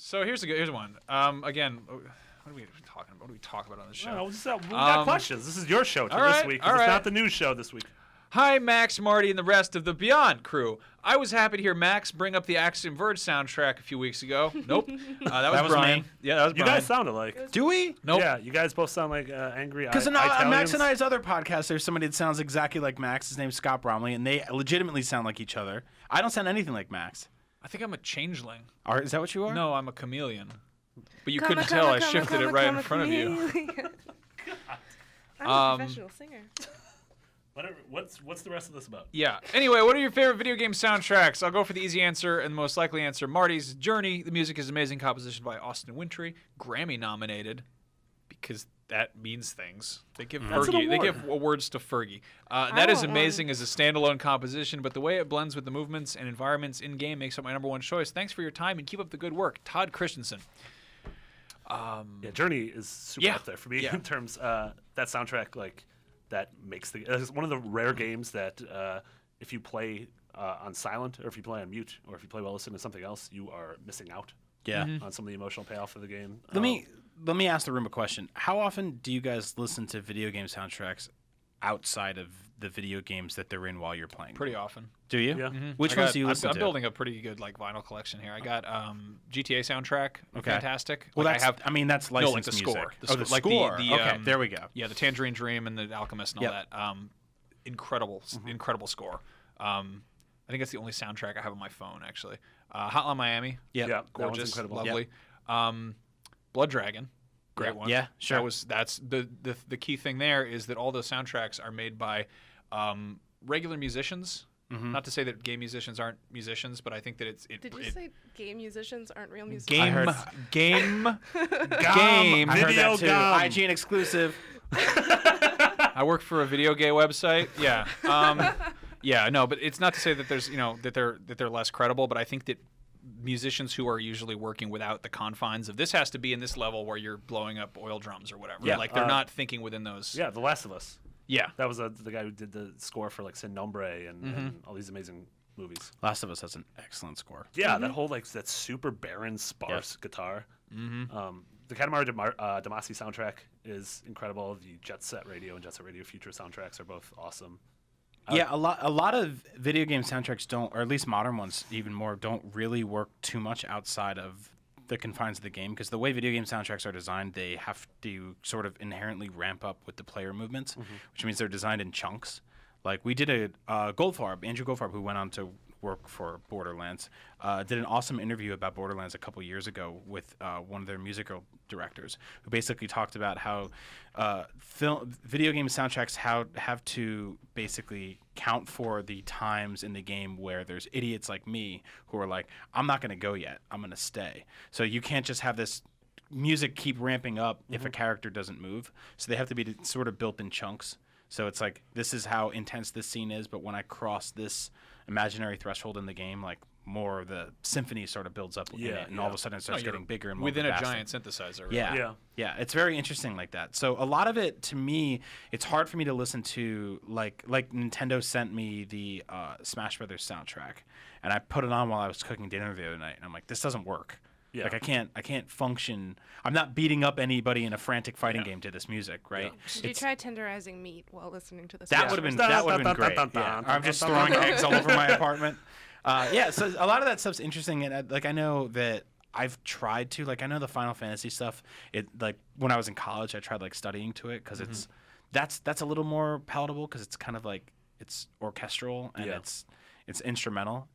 So here's one. Again, what are we talking about? What do we talk about on this show? No, we got questions. This is your show this week. All It's right. not the news show this week. Hi, Max, Marty, and the rest of the Beyond crew. I was happy to hear Max bring up the Axiom Verge soundtrack a few weeks ago. Nope. That was Brian. me. Yeah, that was You Brian. guys sound alike. Do we? Nope. Yeah, you guys both sound like angry Because on Italians. Max and I's other podcast, there's somebody that sounds exactly like Max. His name's Scott Bromley, and they legitimately sound like each other. I don't sound anything like Max. I think I'm a changeling. Is that what you are? No, I'm a chameleon. But you couldn't tell I shifted it right in front of you. I'm a professional singer. Whatever. What's the rest of this about? Yeah. Anyway, what are your favorite video game soundtracks? I'll go for the easy answer and the most likely answer. Marty's Journey. The music is amazing composition by Austin Wintory, Grammy nominated, because that means things. They give Fergie. They give awards to Fergie. That is amazing as a standalone composition, but the way it blends with the movements and environments in game makes it my #1 choice. Thanks for your time and keep up the good work, Todd Christensen. Yeah, Journey is super up there for me in terms that soundtrack that makes it's one of the rare games that if you play on silent or if you play on mute or if you play while listening to something else, you are missing out. Yeah. On some of the emotional payoff of the game. Let me ask the room a question. How often do you guys listen to video game soundtracks outside of the video games that they're in while you're playing? Pretty often. Do you? Yeah. Which ones do you listen I'm to? building a pretty good vinyl collection here. I got GTA soundtrack. Okay. Fantastic. Well, I have. that's licensed No, like the music. score. The like score. The, okay, there we go. Yeah, the Tangerine Dream and the Alchemist and all Yep. that. Incredible score. I think that's the only soundtrack I have on my phone, actually. Hotline Miami. Yep. Yeah, that one's Gorgeous, incredible. lovely. Blood Dragon. Great one. Yeah, sure. That's the key thing there is that all those soundtracks are made by regular musicians. Not to say that game musicians aren't musicians, but I think that Did you say gay musicians aren't real musicians? game heard- game I heard Video that too. gum. IGN exclusive. I work for a video gay website. Yeah. Yeah, no, but it's not to say that there's, that they're less credible, but I think that musicians who are usually working without the confines of this has to be in this level where you're blowing up oil drums or whatever. Yeah, Like they're not thinking within those. Yeah, The Last of Us. Yeah. That was the guy who did the score for Sin Nombre and all these amazing movies. Last of Us has an excellent score. Yeah, that whole that super barren, sparse guitar. The Katamari Damacy soundtrack is incredible. The Jet Set Radio and Jet Set Radio Future soundtracks are both awesome. Yeah, a lot of video game soundtracks don't, or at least modern ones even more, don't really work too much outside of the confines of the game, because the way video game soundtracks are designed, they have to sort of inherently ramp up with the player movements, which means they're designed in chunks. Like we did Andrew Goldfarb, who went on to work for Borderlands, did an awesome interview about Borderlands a couple years ago with one of their musical directors, who basically talked about how video game soundtracks have to basically count for the times in the game where there's idiots like me who are like, I'm not going to go yet, I'm going to stay. So you can't just have this music keep ramping up if a character doesn't move. So they have to be sort of built in chunks. So it's like, this is how intense this scene is, but when I cross this imaginary threshold in the game, like more of the symphony sort of builds up in it, and all of a sudden it starts getting bigger and more within a vast. giant synthesizer. Right? Yeah, it's very interesting like that. So a lot of it, to me, it's hard for me to listen to, like Nintendo sent me the Smash Brothers soundtrack, and I put it on while I was cooking dinner the other night, and I'm like, this doesn't work. Yeah. Like I can't function. I'm not beating up anybody in a frantic fighting game to this music, right? Should you try tenderizing meat while listening to this? That would have been great. Yeah. Or I'm just throwing eggs all over my apartment. So a lot of that stuff's interesting, and I know that I've tried to, I know the Final Fantasy stuff. When I was in college, I tried studying to it because that's a little more palatable because it's kind of it's orchestral and it's instrumental.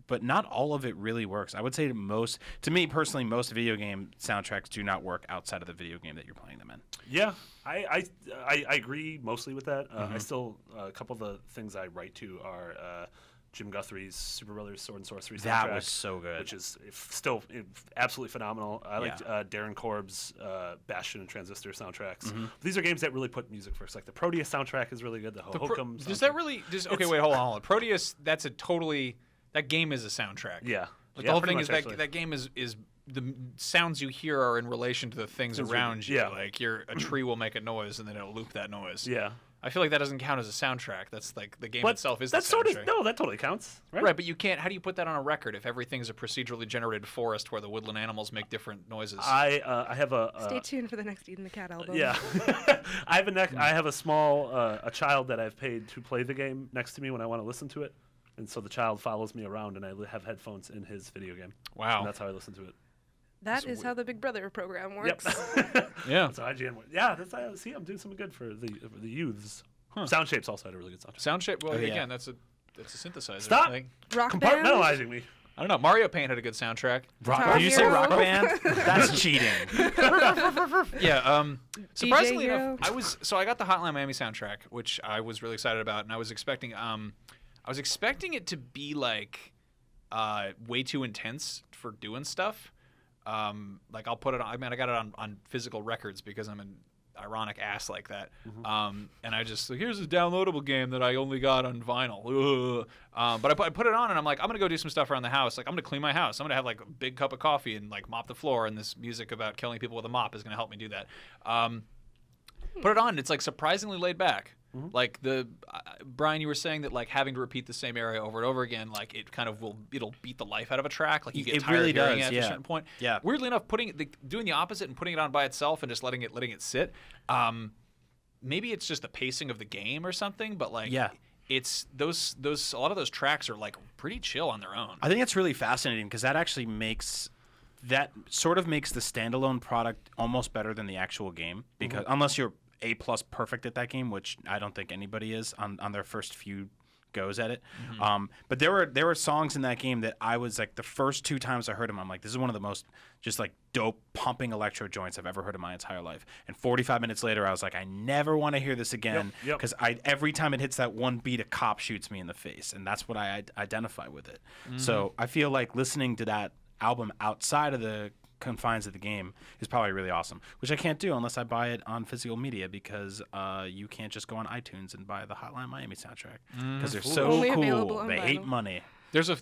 But not all of it really works. I would say to me personally, most video game soundtracks do not work outside of the video game that you're playing them in. Yeah, I agree mostly with that. I still a couple of the things I write to are Jim Guthrie's Super Brothers Sword and Sorcery soundtrack. That was so good. Which is still absolutely phenomenal. I liked Darren Korb's Bastion and Transistor soundtracks. These are games that really put music first. Like the Proteus soundtrack is really good. The Hohokam Does that really? Okay, wait, hold on. Proteus, that's a totally. That game is a soundtrack. Yeah. The whole thing is that game is the sounds you hear are in relation to the things around you. Yeah. Like a tree will make a noise and then it'll loop that noise. Yeah. I feel like that doesn't count as a soundtrack. That's like the game But itself is that's the soundtrack. no, that totally counts, right? Right, but you can't. How do you put that on a record if everything's a procedurally generated forest where the woodland animals make different noises? I have a Stay tuned for the next Eden the Cat album. yeah. I have a small a child that I've paid to play the game next to me when I want to listen to it, and so the child follows me around, and I have headphones in his video game. Wow. And that's how I listen to it. That is how the Big Brother program works. Yep. Yeah. That's how IGN went. Yeah, see, I'm doing something good for the youths. Sound Shape's also had a really good soundtrack. Sound shape. Well, Oh, yeah. again, that's a synthesizer. Stop! Like, Rock Band. Compartmentalizing me. I don't know. Mario Paint had a good soundtrack. Guitar Did you say Hero. Rock Band? That's cheating. Yeah. Surprisingly Hero. enough, I got the Hotline Miami soundtrack, which I was really excited about, and I was expecting it to be like way too intense for doing stuff. Like I'll put it on. I mean, I got it on physical records because I'm an ironic ass like that. And I just here's a downloadable game that I only got on vinyl. But I put it on and I'm like, I'm gonna go do some stuff around the house. Like I'm gonna clean my house. I'm gonna have like a big cup of coffee and like mop the floor. And this music about killing people with a mop is gonna help me do that. Put it on. And it's like surprisingly laid back. Like Brian, you were saying that like having to repeat the same area over and over again, like it kind of it'll beat the life out of a track. Like you get It tired really of hearing does, it at yeah. a certain point. Yeah. Weirdly enough, doing the opposite and putting it on by itself and just letting it sit. Maybe it's just the pacing of the game or something, but like Yeah. it's those a lot of those tracks are like pretty chill on their own. I think it's really fascinating because that actually makes the standalone product almost better than the actual game because unless you're A+ perfect at that game, which I don't think anybody is on their first few goes at it. But there were songs in that game that I was like the first 2 times I heard them, I'm like, this is one of the most just like dope pumping electro joints I've ever heard in my entire life. And 45 minutes later, I was like, I never want to hear this again because every time it hits that one beat, a cop shoots me in the face, and that's what I identify with it. So I feel like listening to that album outside of the confines of the game is probably really awesome, which I can't do unless I buy it on physical media because you can't just go on iTunes and buy the Hotline Miami soundtrack because they're so Only available cool. on They hate vinyl. money. There's a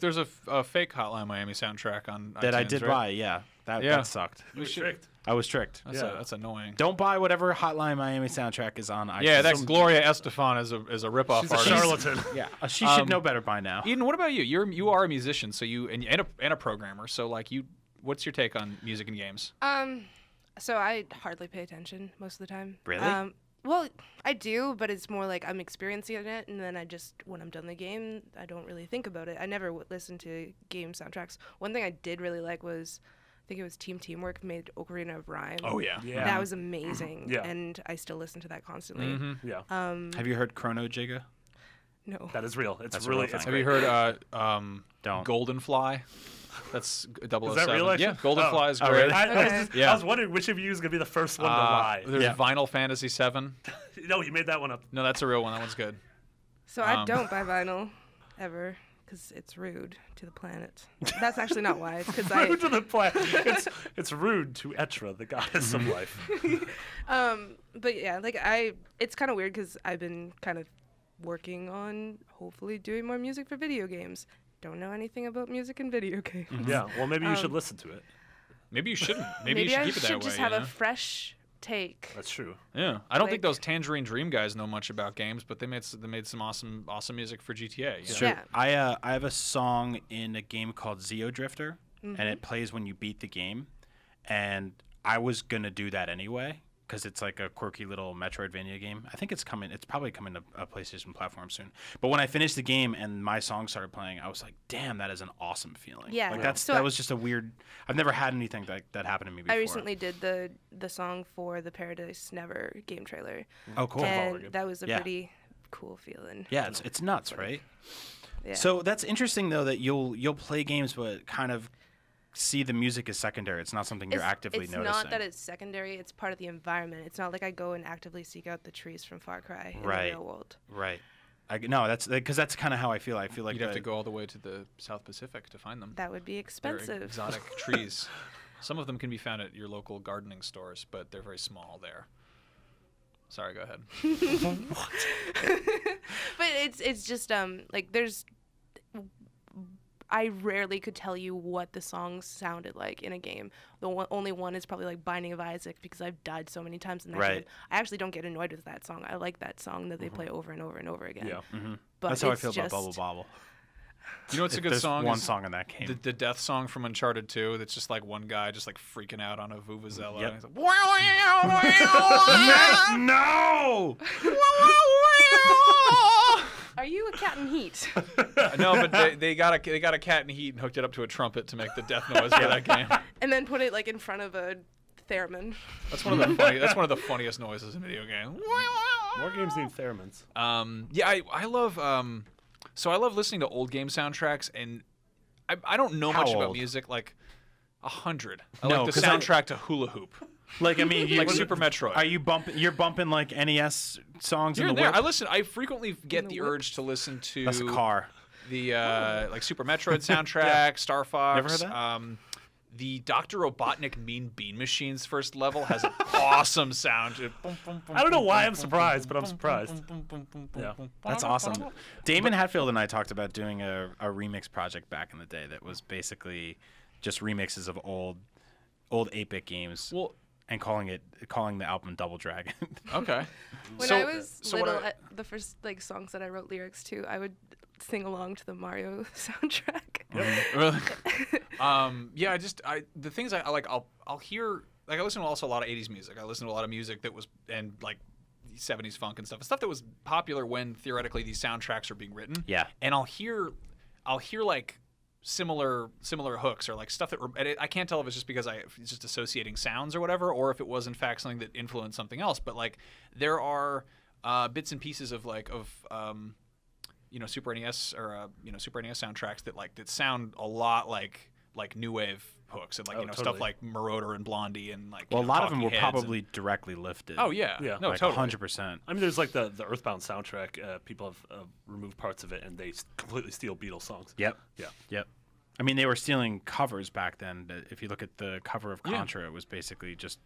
fake Hotline Miami soundtrack on That I iTunes, did right? buy, yeah. That sucked. We should- Tricked. I was tricked. That's annoying. Don't buy whatever Hotline Miami soundtrack is on iTunes. Yeah, that Gloria Estefan is a ripoff She's a artist. charlatan. Yeah, she should know better by now. Eden, what about you? You are a musician, so and a programmer. So like what's your take on music and games? So I hardly pay attention most of the time. Really? Well, I do, but it's more like I'm experiencing it, and then when I'm done the game, I don't really think about it. I never listen to game soundtracks. One thing I did really like was, I think it was Teamwork made Ocarina of Rhyme. Oh yeah. Yeah. That was amazing. Yeah. And I still listen to that constantly. Mm-hmm. Yeah. Have you heard Chrono Jigga? No. That is real. It's That's a really. real thing. It's Have great. you heard Don't. Golden Fly? That's 007. Is that real? Actually? Yeah, Golden Fly is Oh, great. really? I was wondering which of you is gonna be the first one to lie. There's Yeah. Vinyl Fantasy 7. No, you made that one up. No, that's a real one. That one's good. So I don't buy vinyl ever because it's rude to the planet. That's actually not why. It's because Rude to the planet. It's rude to Etra, the goddess of life. But yeah, like it's kind of weird because I've been kind of working on hopefully doing more music for video games. Don't know anything about music and video games. Yeah. Well, maybe you should listen to it. Maybe you shouldn't. Maybe you should I keep it that should way. just you have know? a fresh take. That's true. Yeah, I don't think Like- those Tangerine Dream guys know much about games, but they made some awesome music for GTA. You know? True. Yeah. I have a song in a game called Zeo Drifter, and it plays when you beat the game. And I was gonna do that anyway because it's like a quirky little Metroidvania game. I think it's coming. It's probably coming to a PlayStation platform soon. But when I finished the game and my song started playing, I was like, "Damn, that is an awesome feeling." Yeah. Like Yeah. that was just a weird. I've never had anything that happened to me before. I recently did the song for the Paradise Never game trailer, Oh, cool. and that was a Yeah. pretty cool feeling. Yeah, it's nuts, right? Yeah. So that's interesting though that you'll play games but kind of see the music as secondary. It's not something you're actively noticing. It's not that it's secondary. It's part of the environment. It's not like I go and actively seek out the trees from Far Cry in Right. the real world. Right. No, that's because that's kind of how I feel. I feel like You'd have the- to go all the way to the South Pacific to find them. That would be They're expensive. exotic trees. Some of them can be found at your local gardening stores, but they're very small there. Sorry, go ahead. But it's just like there's I rarely could tell you what the songs sounded like in a game. Only one is probably like Binding of Isaac, because I've died so many times in that game. I actually don't get annoyed with that song. I like that song that they play over and over and over again. Yeah. But That's how I feel about Bubble Bobble. You know what's a good There's song? one song in that game. The death song from Uncharted 2 that's just like one guy just like freaking out on a vuvuzela. Yep. And he's like, No! Are you a cat in heat? No, but they got a cat in heat and hooked it up to a trumpet to make the death noise for that game. And then put it like in front of a theremin. That's one of the funniest noises in a video game. More games need theremins. Yeah, I love so I love listening to old game soundtracks, and I don't know much about music, like 100. I No, like the 'cause soundtrack to Hula Hoop, Like, I mean, like Super Metroid. Are you bumping? You're bumping like NES songs Here in and the there. whip? I frequently get the whip? urge to listen to That's a car. the like Super Metroid soundtrack, Star Fox. Never heard that? The Dr. Robotnik Mean Bean Machine's first level has an awesome sound. I don't know why I'm surprised, but I'm surprised. Yeah. That's awesome. Damon Hatfield and I talked about doing a remix project back in the day that was basically just remixes of old 8-bit games. Well, and calling the album Double Dragon. okay. When I was little, the first like songs that I wrote lyrics to, I would sing along to the Mario soundtrack. Really? Yeah, the things I like, I'll hear, like I listen to also a lot of 80s music. I listen to a lot of music that was, and like 70s funk and stuff that was popular when theoretically these soundtracks are being written. Yeah. And I'll hear like similar hooks or like stuff that I can't tell if it's just because it's just associating sounds or whatever, or if it was in fact something that influenced something else. But like there are bits and pieces of Super NES or Super NES soundtracks that sound a lot like new wave hooks and totally. stuff like Marauder and Blondie and like Well, a lot of them were Talking Heads probably directly lifted. Oh yeah, Yeah. no, like totally. 100%. I mean, there's like the Earthbound soundtrack. People have removed parts of it, and they completely steal Beatles songs. Yep. Yeah. Yep. I mean, they were stealing covers back then. But if you look at the cover of Contra, it was basically just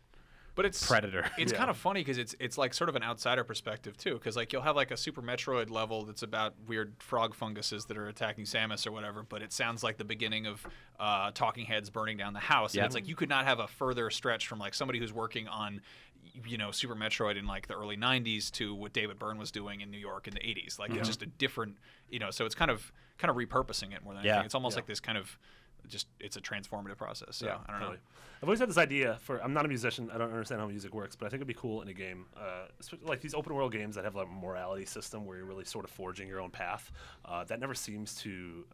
But it's Predator. It's kind of funny because it's like sort of an outsider perspective too. Because like you'll have like a Super Metroid level that's about weird frog funguses that are attacking Samus or whatever, but it sounds like the beginning of Talking Heads burning down the house. And it's like you could not have a further stretch from like somebody who's working on Super Metroid in like the early 90s to what David Byrne was doing in New York in the 80s. Like it's just a different, so it's kind of repurposing it more than anything. It's almost like this kind of it's a transformative process. So I don't know. I've always had this idea I'm not a musician. I don't understand how music works, but I think it'd be cool in a game, like these open world games that have like a morality system where you're really sort of forging your own path. That never seems to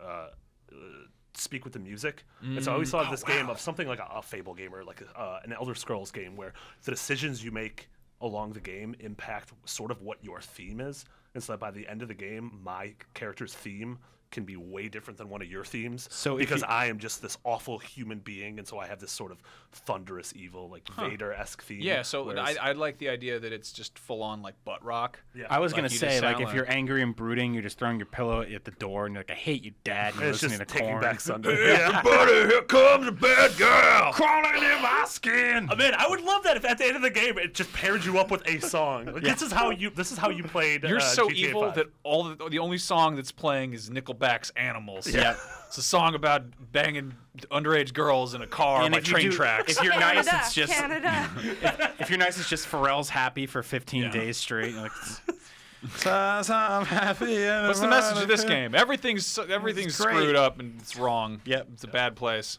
speak with the music. And so I always thought of this game of something like a Fable game or like an Elder Scrolls game where the decisions you make along the game impact sort of what your theme is. And so that by the end of the game, my character's theme can be way different than one of your themes. So because I am just this awful human being, and so I have this sort of thunderous evil, like Vader-esque theme. Yeah, so I like the idea that it's just full on like butt rock. Yeah. I was Like, gonna you say, just like, sound if you're angry and brooding, you're just throwing your pillow at the door, and you're like, "I hate you, Dad." And you're it's just listening to taking Korn. back Sunday. Yeah, buddy, here comes a bad girl crawling in my skin. I mean, I would love that if at the end of the game it just paired you up with a song. Like, This is how you played. You're so GTA evil 5. that the only song that's playing is Nickelback's "Animals." Yeah. It's a song about banging underage girls in a car by train tracks. If you're nice, Canada, it's just Canada. if you're nice, it's just Pharrell's "Happy" for 15 days straight. You're like, so I'm happy. What's the message of this game? Everything's great. screwed up and it's wrong. Yep. It's a bad place.